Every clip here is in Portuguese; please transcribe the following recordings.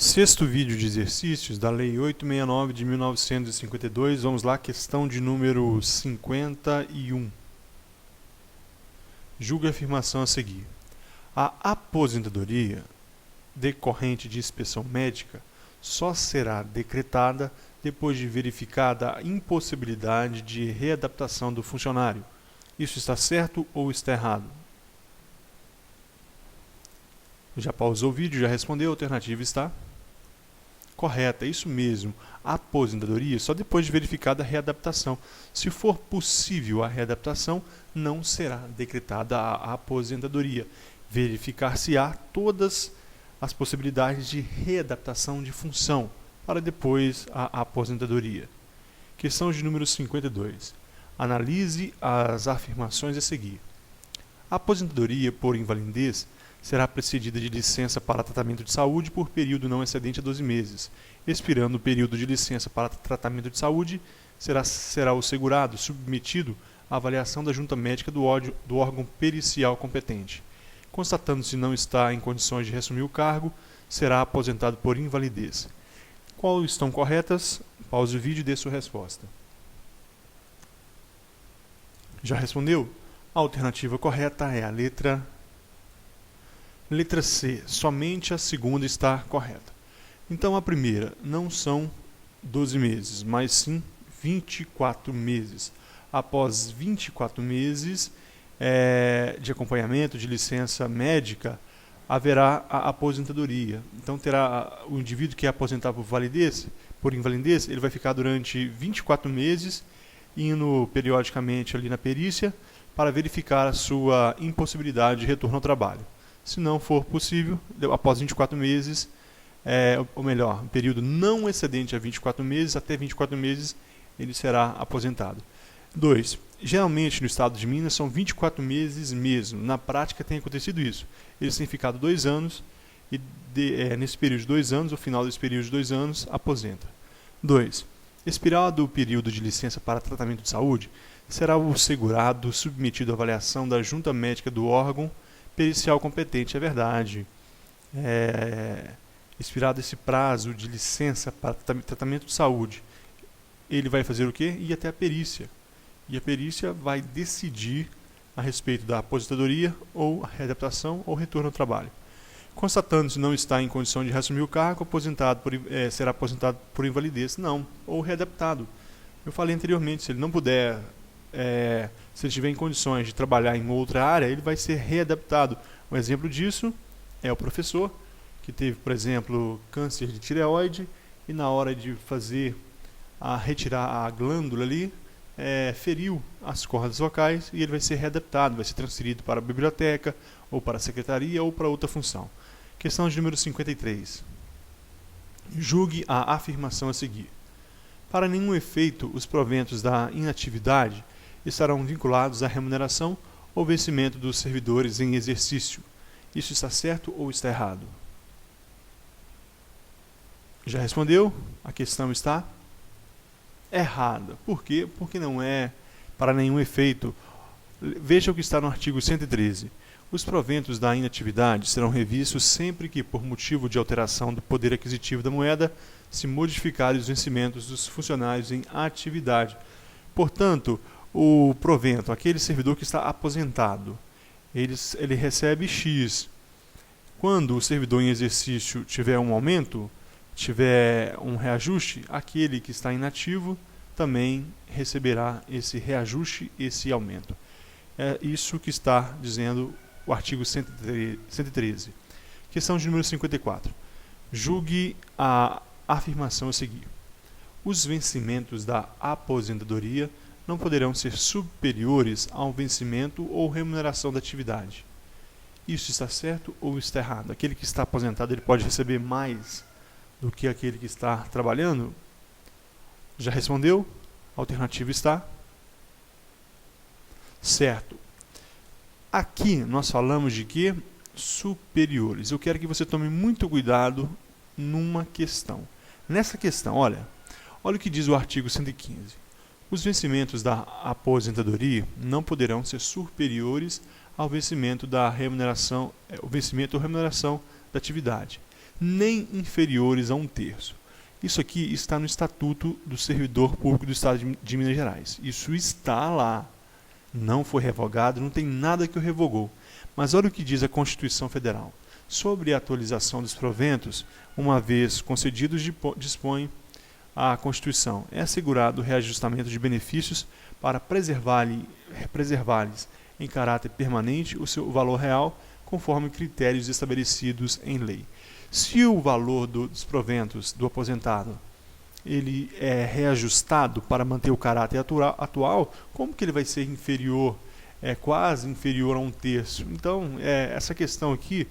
Sexto vídeo de exercícios da Lei 869 de 1952. Vamos lá, questão de número 51. Julgue a afirmação a seguir. A aposentadoria decorrente de inspeção médica só será decretada depois de verificada a impossibilidade de readaptação do funcionário. Isso está certo ou está errado? Já pausou o vídeo, já respondeu, a alternativa está correta, isso mesmo. A aposentadoria só depois de verificada a readaptação. Se for possível a readaptação, não será decretada a aposentadoria. Verificar-se-á todas as possibilidades de readaptação de função para depois a aposentadoria. Questão de número 52. Analise as afirmações a seguir. A aposentadoria por invalidez será precedida de licença para tratamento de saúde por período não excedente a 12 meses. Expirando o período de licença para tratamento de saúde, será o segurado submetido à avaliação da junta médica do órgão pericial competente. Constatando-se não estar em condições de reassumir o cargo, será aposentado por invalidez. Qual estão corretas? Pause o vídeo e dê sua resposta. Já respondeu? A alternativa correta é a letra C. Somente a segunda está correta. Então a primeira não são 12 meses, mas sim 24 meses. Após 24 meses de acompanhamento, de licença médica, haverá a aposentadoria. Então terá o indivíduo que é aposentado por invalidez, ele vai ficar durante 24 meses, indo periodicamente ali na perícia, para verificar a sua impossibilidade de retorno ao trabalho. Se não for possível, após 24 meses, ou melhor, um período não excedente a 24 meses, até 24 meses, ele será aposentado. 2. Geralmente no estado de Minas são 24 meses mesmo. Na prática tem acontecido isso. Eles têm ficado 2 anos e nesse período de 2 anos, ao final desse período de 2 anos, aposenta. 2. Expirado o período de licença para tratamento de saúde, será o segurado submetido à avaliação da junta médica do órgão pericial competente. É verdade. Expirado esse prazo de licença para tratamento de saúde, ele vai fazer o quê? Ir até a perícia. E a perícia vai decidir a respeito da aposentadoria ou a readaptação ou retorno ao trabalho. Constatando-se não estar em condição de reassumir o cargo, será aposentado por invalidez, não, ou readaptado. Eu falei anteriormente, se ele não puder, se ele estiver em condições de trabalhar em outra área, ele vai ser readaptado. Um exemplo disso é o professor, que teve, por exemplo, câncer de tireoide, e na hora de retirar a glândula ali, feriu as cordas vocais, e ele vai ser readaptado, vai ser transferido para a biblioteca, ou para a secretaria, ou para outra função. Questão de número 53. Julgue a afirmação a seguir. Para nenhum efeito, os proventos da inatividade estarão vinculados à remuneração ou vencimento dos servidores em exercício. Isso está certo ou está errado? Já respondeu? A questão está errada. Por quê? Porque não é para nenhum efeito. Veja o que está no artigo 113. Os proventos da inatividade serão revistos sempre que, por motivo de alteração do poder aquisitivo da moeda, se modificarem os vencimentos dos funcionários em atividade. Portanto, o provento, aquele servidor que está aposentado, ele recebe X. Quando o servidor em exercício tiver um aumento, tiver um reajuste, aquele que está inativo também receberá esse reajuste, esse aumento. É isso que está dizendo o artigo 113. Questão de número 54. Julgue a afirmação a seguir. Os vencimentos da aposentadoria não poderão ser superiores ao vencimento ou remuneração da atividade. Isso está certo ou está errado? Aquele que está aposentado, ele pode receber mais do que aquele que está trabalhando? Já respondeu? A alternativa está certo. Aqui nós falamos de quê? Superiores. Eu quero que você tome muito cuidado numa questão. Nessa questão, olha o que diz o artigo 115. Os vencimentos da aposentadoria não poderão ser superiores ao vencimento da remuneração, o vencimento ou remuneração da atividade. nem inferiores a 1/3. Isso aqui está no Estatuto do Servidor Público do Estado de Minas Gerais. Isso está lá. Não foi revogado, não tem nada que o revogou. Mas olha o que diz a Constituição Federal. Sobre a atualização dos proventos, uma vez concedidos, dispõe a Constituição. É assegurado o reajustamento de benefícios para preservar-lhes em caráter permanente o seu valor real, conforme critérios estabelecidos em lei. Se o valor dos proventos do aposentado ele é reajustado para manter o caráter atual, como que ele vai ser inferior, quase inferior a 1/3? Então, essa questão aqui,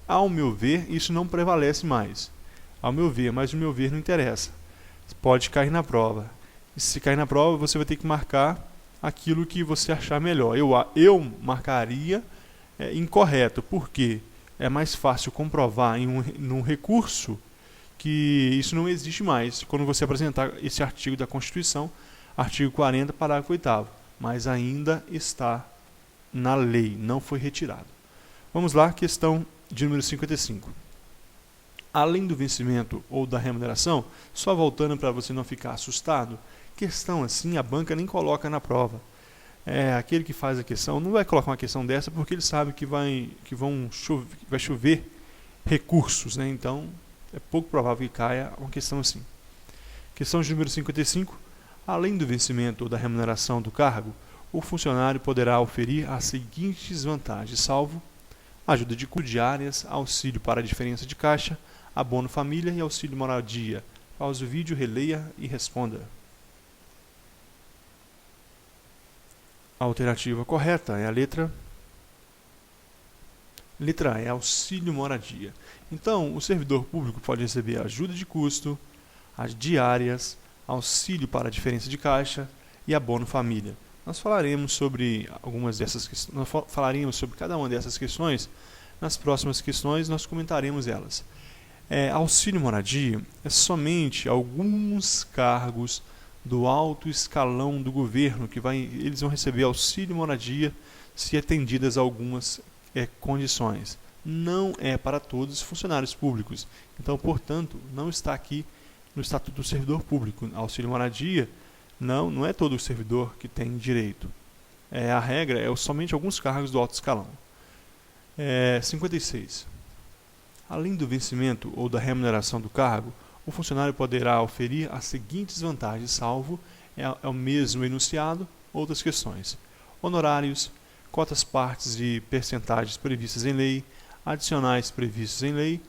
ao meu ver, isso não prevalece mais. Ao meu ver, mas o meu ver não interessa. Pode cair na prova. E se cair na prova, você vai ter que marcar aquilo que você achar melhor. Eu marcaria incorreto, porque é mais fácil comprovar num recurso que isso não existe mais, quando você apresentar esse artigo da Constituição, artigo 40, parágrafo 8º, mas ainda está na lei, não foi retirado. Vamos lá, questão de número 55. Além do vencimento ou da remuneração, só voltando para você não ficar assustado, questão assim a banca nem coloca na prova. Aquele que faz a questão não vai colocar uma questão dessa porque ele sabe que vai chover recursos, né? Então é pouco provável que caia uma questão assim. Questão de número 55. Além do vencimento ou da remuneração do cargo, o funcionário poderá oferir as seguintes vantagens, salvo ajuda de custo diárias, auxílio para a diferença de caixa, abono família e auxílio moradia. Pause o vídeo, releia e responda. A alternativa correta é a letra A, é auxílio moradia. Então, o servidor público pode receber ajuda de custo, as diárias, auxílio para a diferença de caixa e abono família. Nós falaremos sobre cada uma dessas questões. Nas próximas questões nós comentaremos elas. Auxílio moradia é somente alguns cargos do alto escalão do governo eles vão receber auxílio moradia se atendidas algumas condições. Não é para todos os funcionários públicos. Então, portanto, não está aqui no Estatuto do Servidor Público. Auxílio moradia não é todo o servidor que tem direito. A regra é somente alguns cargos do alto escalão. 56. Além do vencimento ou da remuneração do cargo, o funcionário poderá oferir as seguintes vantagens, salvo o mesmo enunciado, outras questões. Honorários, cotas partes e percentagens previstas em lei, adicionais previstos em lei,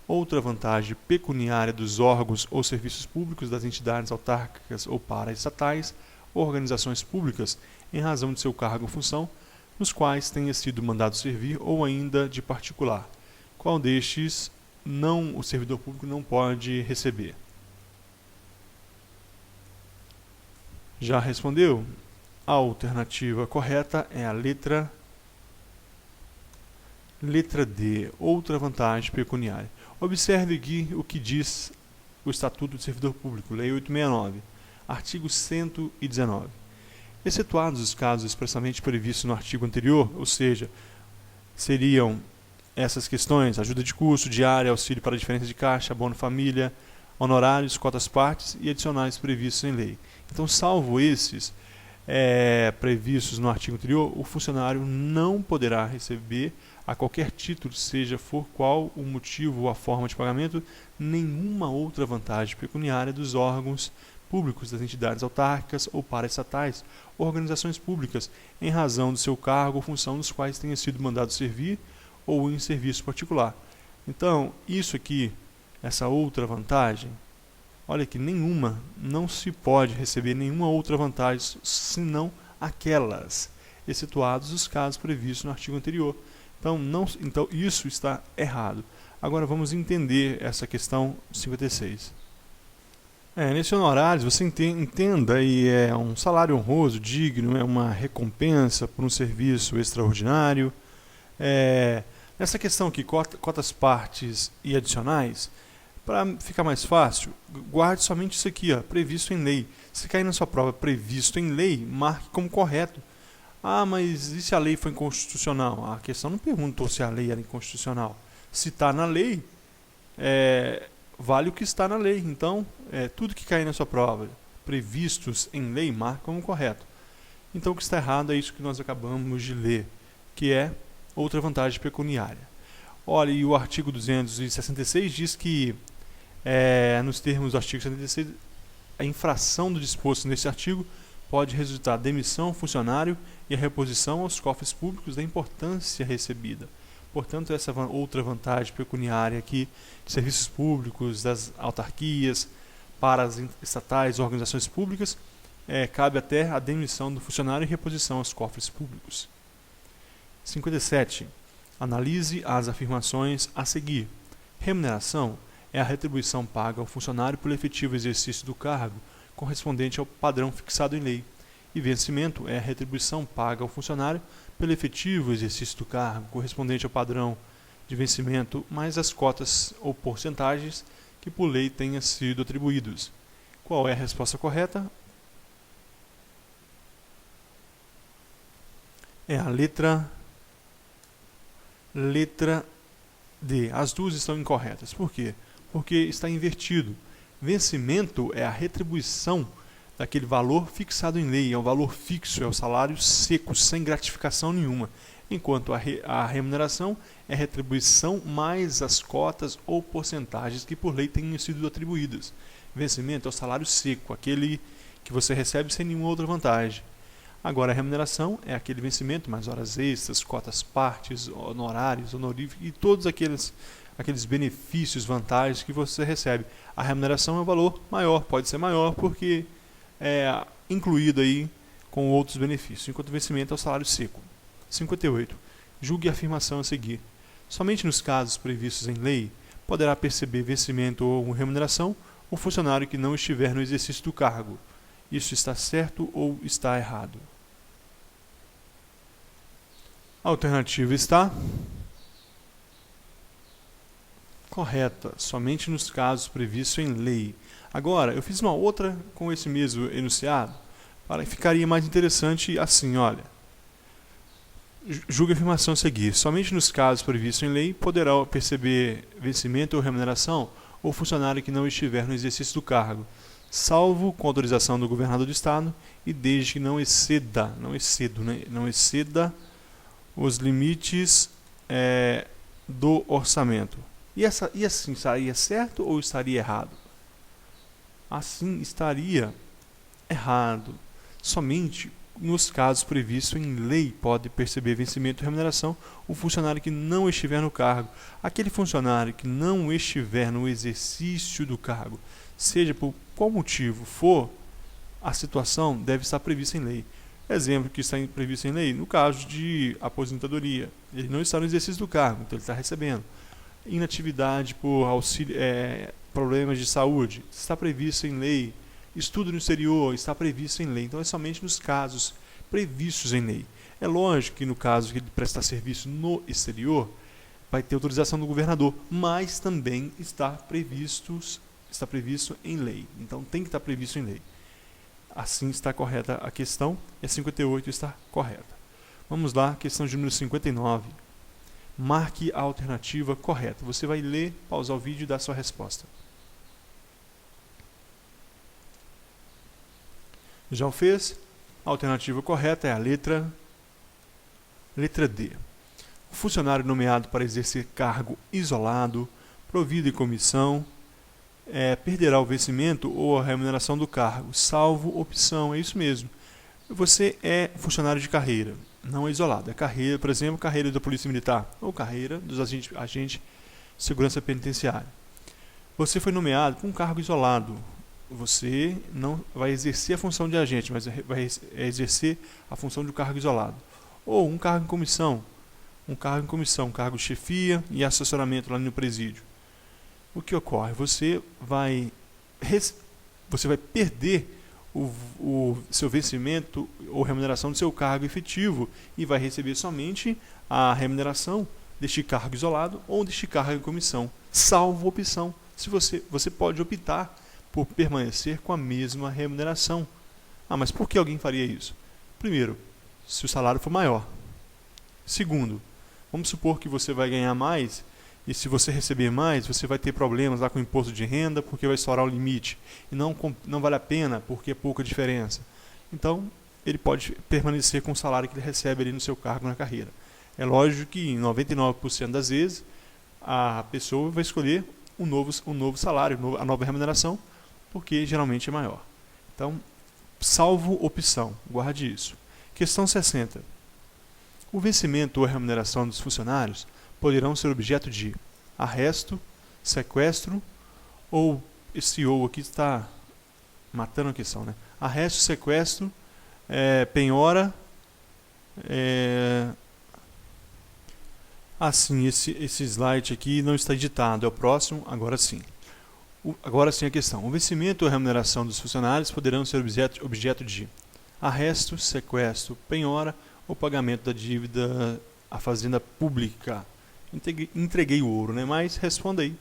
outra vantagem pecuniária dos órgãos ou serviços públicos das entidades autárquicas ou paraestatais, ou organizações públicas, em razão de seu cargo ou função, nos quais tenha sido mandado servir ou ainda de particular. Qual destes o servidor público não pode receber? Já respondeu? A alternativa correta é a letra D, outra vantagem pecuniária. Observe aqui o que diz o Estatuto do Servidor Público, Lei 869, artigo 119. Excetuados os casos expressamente previstos no artigo anterior, ou seja, seriam essas questões: ajuda de custo, diária, auxílio para a diferença de caixa, abono família, honorários, cotas partes e adicionais previstos em lei. Então, salvo esses previstos no artigo anterior, o funcionário não poderá receber, a qualquer título, seja for qual o motivo ou a forma de pagamento, nenhuma outra vantagem pecuniária dos órgãos públicos, das entidades autárquicas ou paraestatais, organizações públicas, em razão do seu cargo ou função nos quais tenha sido mandado servir ou em serviço particular. Então, isso aqui, essa outra vantagem, olha aqui, não se pode receber nenhuma outra vantagem senão aquelas, excetuados os casos previstos no artigo anterior. Então isso está errado. Agora vamos entender essa questão 56. Nesse honorários, você entenda, aí é um salário honroso, digno, é uma recompensa por um serviço extraordinário. Nessa questão aqui, cotas partes e adicionais, para ficar mais fácil, guarde somente isso aqui, previsto em lei. Se cair na sua prova previsto em lei, marque como correto. Mas e se a lei foi inconstitucional? A questão não perguntou se a lei era inconstitucional. Se está na lei, vale o que está na lei. Então, tudo que cair na sua prova, previstos em lei, marca como correto. Então, o que está errado é isso que nós acabamos de ler, que é outra vantagem pecuniária. Olha, e o artigo 266 diz que, nos termos do artigo 76, a infração do disposto nesse artigo pode resultar demissão ao funcionário e a reposição aos cofres públicos da importância recebida. Portanto, essa outra vantagem pecuniária aqui de serviços públicos, das autarquias, para as estatais, organizações públicas, cabe até a demissão do funcionário e reposição aos cofres públicos. 57. Analise as afirmações a seguir. Remuneração é a retribuição paga ao funcionário pelo efetivo exercício do cargo, correspondente ao padrão fixado em lei. E vencimento é a retribuição paga ao funcionário pelo efetivo exercício do cargo, correspondente ao padrão de vencimento, mais as cotas ou porcentagens que por lei tenham sido atribuídos. Qual é a resposta correta? É a letra D. As duas estão incorretas. Por quê? Porque está invertido. Vencimento é a retribuição daquele valor fixado em lei, é um valor fixo, é o salário seco, sem gratificação nenhuma. Enquanto a remuneração é retribuição mais as cotas ou porcentagens que por lei tenham sido atribuídas. Vencimento é o salário seco, aquele que você recebe sem nenhuma outra vantagem. Agora, a remuneração é aquele vencimento mais horas extras, cotas partes, honorários, honoríficos e todos aqueles benefícios, vantagens que você recebe. A remuneração é um valor maior, pode ser maior porque é incluído aí com outros benefícios, enquanto o vencimento é o salário seco. 58. Julgue a afirmação a seguir. Somente nos casos previstos em lei poderá perceber vencimento ou remuneração o funcionário que não estiver no exercício do cargo. Isso está certo ou está errado? A alternativa está correta, somente nos casos previstos em lei. Agora, eu fiz uma outra com esse mesmo enunciado, para que ficaria mais interessante assim, olha. Julgue a afirmação a seguir. Somente nos casos previstos em lei poderá perceber vencimento ou remuneração o funcionário que não estiver no exercício do cargo, salvo com autorização do governador do estado e desde que não exceda os limites do orçamento. E assim estaria certo ou estaria errado? Assim estaria errado. Somente nos casos previstos em lei pode perceber vencimento e remuneração o funcionário que não estiver no cargo. Aquele funcionário que não estiver no exercício do cargo, seja por qual motivo for, a situação deve estar prevista em lei. Exemplo que está previsto em lei, no caso de aposentadoria, ele não está no exercício do cargo, então ele está recebendo. Inatividade por auxílio, problemas de saúde, está previsto em lei. Estudo no exterior, está previsto em lei. Então é somente nos casos previstos em lei. É lógico que no caso que ele prestar serviço no exterior, vai ter autorização do governador, mas também está previsto em lei. Então tem que estar previsto em lei. Assim está correta a questão, e a 58 está correta. Vamos lá, questão de número 59. Marque a alternativa correta. Você vai ler, pausar o vídeo e dar a sua resposta. Já o fez? A alternativa correta é a letra D. O funcionário nomeado para exercer cargo isolado, provido em comissão, perderá o vencimento ou a remuneração do cargo, salvo opção. É isso mesmo. Você é funcionário de carreira, não é isolado. É carreira, por exemplo, carreira da Polícia Militar ou carreira dos agentes de segurança penitenciária. Você foi nomeado para um cargo isolado. Você não vai exercer a função de agente, mas vai exercer a função de um cargo isolado. Ou um cargo em comissão, um cargo de chefia e assessoramento lá no presídio. O que ocorre? Você vai perder o seu vencimento ou remuneração do seu cargo efetivo e vai receber somente a remuneração deste cargo isolado ou deste cargo em comissão, salvo opção. Se você pode optar por permanecer com a mesma remuneração. Mas por que alguém faria isso? Primeiro, se o salário for maior. Segundo, vamos supor que você vai ganhar mais E se você receber mais, você vai ter problemas lá com o imposto de renda, porque vai estourar o limite. E não vale a pena, porque é pouca diferença. Então, ele pode permanecer com o salário que ele recebe ali no seu cargo na carreira. É lógico que em 99% das vezes, a pessoa vai escolher um novo salário, a nova remuneração, porque geralmente é maior. Então, salvo opção, guarde isso. Questão 60. O vencimento ou a remuneração dos funcionários poderão ser objeto de arresto, sequestro ou esse ou aqui está matando a questão, né? Arresto, sequestro, penhora. Assim, esse slide aqui não está editado, é o próximo, agora sim. Agora sim a questão. O vencimento ou a remuneração dos funcionários poderão ser objeto de arresto, sequestro, penhora ou pagamento da dívida à fazenda pública. Entreguei o ouro, né? Mas responda aí.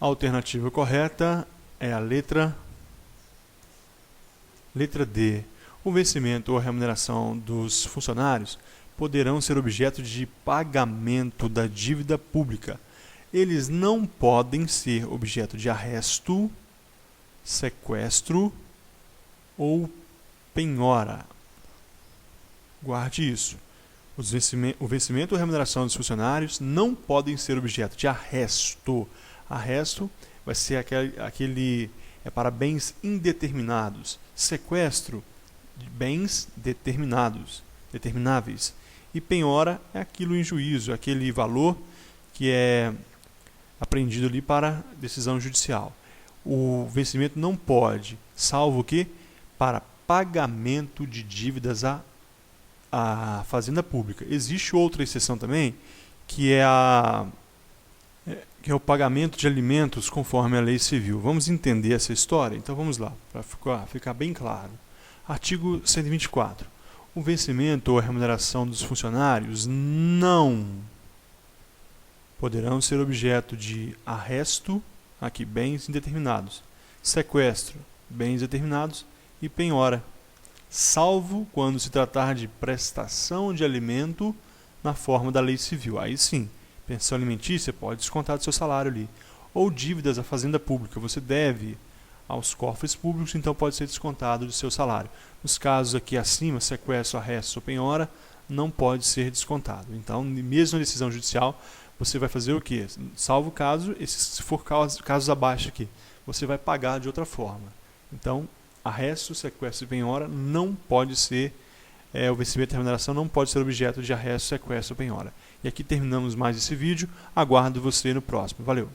A alternativa correta é a letra D. O vencimento ou a remuneração dos funcionários poderão ser objeto de pagamento da dívida pública. Eles não podem ser objeto de arresto, sequestro ou penhora. Guarde isso. O vencimento ou remuneração dos funcionários não podem ser objeto de arresto. Arresto vai ser aquele para bens indeterminados. Sequestro de bens determináveis. E penhora é aquilo em juízo, aquele valor que é apreendido ali para decisão judicial. O vencimento não pode, salvo que para pagamento de dívidas à fazenda pública. Existe outra exceção também, que é o pagamento de alimentos conforme a lei civil. Vamos entender essa história? Então vamos lá, para ficar bem claro. Artigo 124. O vencimento ou a remuneração dos funcionários não poderão ser objeto de arresto, aqui bens indeterminados, sequestro, bens determinados e penhora, salvo quando se tratar de prestação de alimento na forma da lei civil. Aí sim, pensão alimentícia pode descontar do seu salário ali. Ou dívidas à fazenda pública, você deve aos cofres públicos, então pode ser descontado do seu salário. Nos casos aqui acima, sequestro, arresto ou penhora, não pode ser descontado. Então, mesmo na decisão judicial, você vai fazer o quê? Salvo caso, se for casos abaixo aqui, você vai pagar de outra forma. Então, arresto, sequestro e penhora não pode ser, o vencimento de remuneração não pode ser objeto de arresto, sequestro ou penhora. E aqui terminamos mais esse vídeo. Aguardo você no próximo. Valeu!